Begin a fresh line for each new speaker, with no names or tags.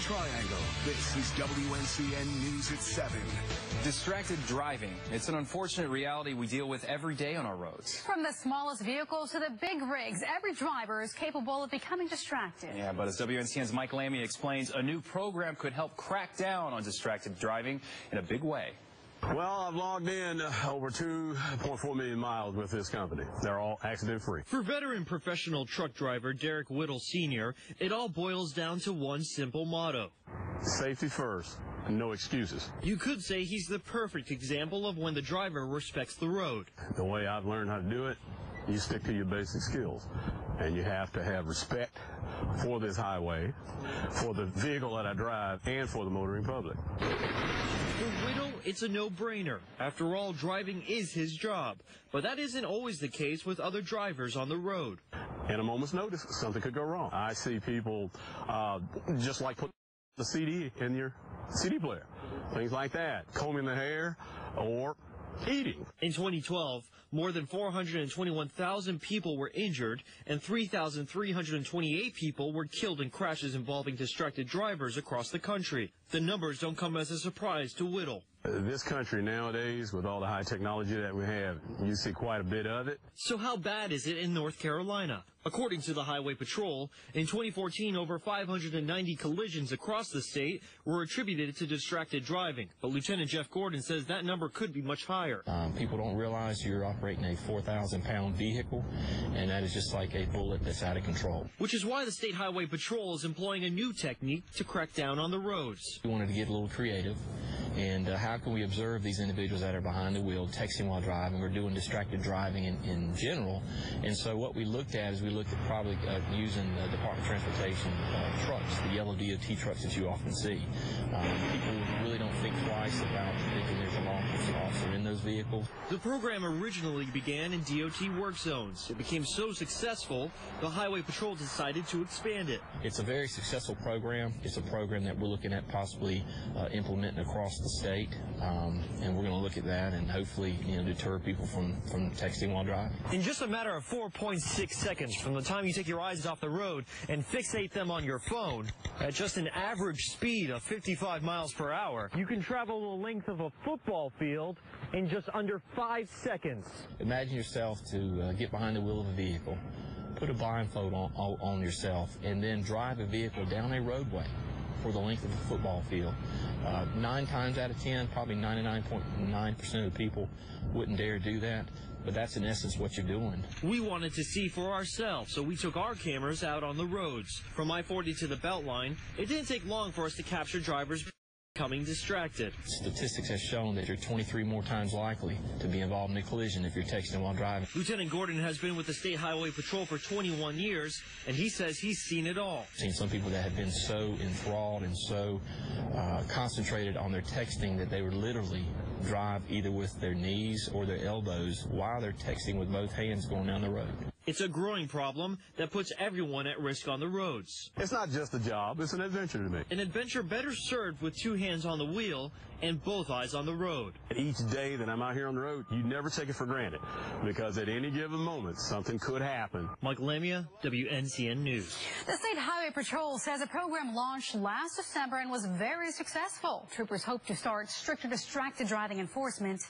Triangle. This is WNCN News at 7.
Distracted driving. It's an unfortunate reality we deal with every day on our roads.
From the smallest vehicles to the big rigs, every driver is capable of becoming distracted.
Yeah, but as WNCN's Mike Lamia explains, a new program could help crack down on distracted driving in a big way.
Well, I've logged in over 2.4 million miles with this company. They're all accident-free.
For veteran professional truck driver Derrick Whittle Sr., it all boils down to one simple motto.
Safety first, and no excuses.
You could say he's the perfect example of when the driver respects the road.
The way I've learned how to do it, you stick to your basic skills. And you have to have respect for this highway, for the vehicle that I drive, and for the motoring public.
For Whittle, it's a no-brainer. After all, driving is his job. But that isn't always the case with other drivers on the road.
At a moment's notice, something could go wrong. I see people just like putting the CD in your CD player, things like that, combing the hair or eating.
In 2012, more than 421,000 people were injured and 3,328 people were killed in crashes involving distracted drivers across the country. The numbers don't come as a surprise to Whittle.
This country nowadays, with all the high technology that we have, you see quite a bit of it.
So how bad is it in North Carolina? According to the Highway Patrol, in 2014, over 590 collisions across the state were attributed to distracted driving. But Lieutenant Jeff Gordon says that number could be much higher.
People don't realize you're operating a 4,000-pound vehicle, and that is just like a bullet that's out of control.
Which is why the State Highway Patrol is employing a new technique to crack down on the roads.
We wanted to get a little creative, and how can we observe these individuals that are behind the wheel, texting while driving, or doing distracted driving in general. And so what we looked at is we looked at probably using the Department of Transportation trucks, the yellow DOT trucks that you often see. People really don't think twice about thinking there's a law enforcement officer in those vehicles.
The program originally began in DOT work zones. It became so successful, the Highway Patrol decided to expand it.
It's a very successful program. It's a program that we're looking at possibly implementing across the state, and we're going to look at that and hopefully, deter people from texting while driving.
In just a matter of 4.6 seconds from the time you take your eyes off the road and fixate them on your phone, at just an average speed of 55 miles per hour, you can travel the length of a football field in just under 5 seconds.
Imagine yourself to get behind the wheel of a vehicle, put a blindfold on yourself, and then drive a vehicle down a roadway for the length of a football field. 9 times out of 10, probably 99.9% of the people wouldn't dare do that, but that's in essence what you're doing.
We wanted to see for ourselves, so we took our cameras out on the roads. From I-40 to the Beltline, it didn't take long for us to capture drivers becoming distracted.
Statistics have shown that you're 23 more times likely to be involved in a collision if you're texting while driving.
Lieutenant Gordon has been with the State Highway Patrol for 21 years, and he says he's seen it all.
I've seen some people that have been so enthralled and so concentrated on their texting that they would literally drive either with their knees or their elbows while they're texting with both hands going down the road.
It's a growing problem that puts everyone at risk on the roads.
It's not just a job, it's an adventure to me.
An adventure better served with 2 hands on the wheel and both eyes on the road.
Each day that I'm out here on the road, you never take it for granted, because at any given moment, something could happen.
Mike Lamia, WNCN News.
The State Highway Patrol says a program launched last December and was very successful. Troopers hope to start stricter distracted driving enforcement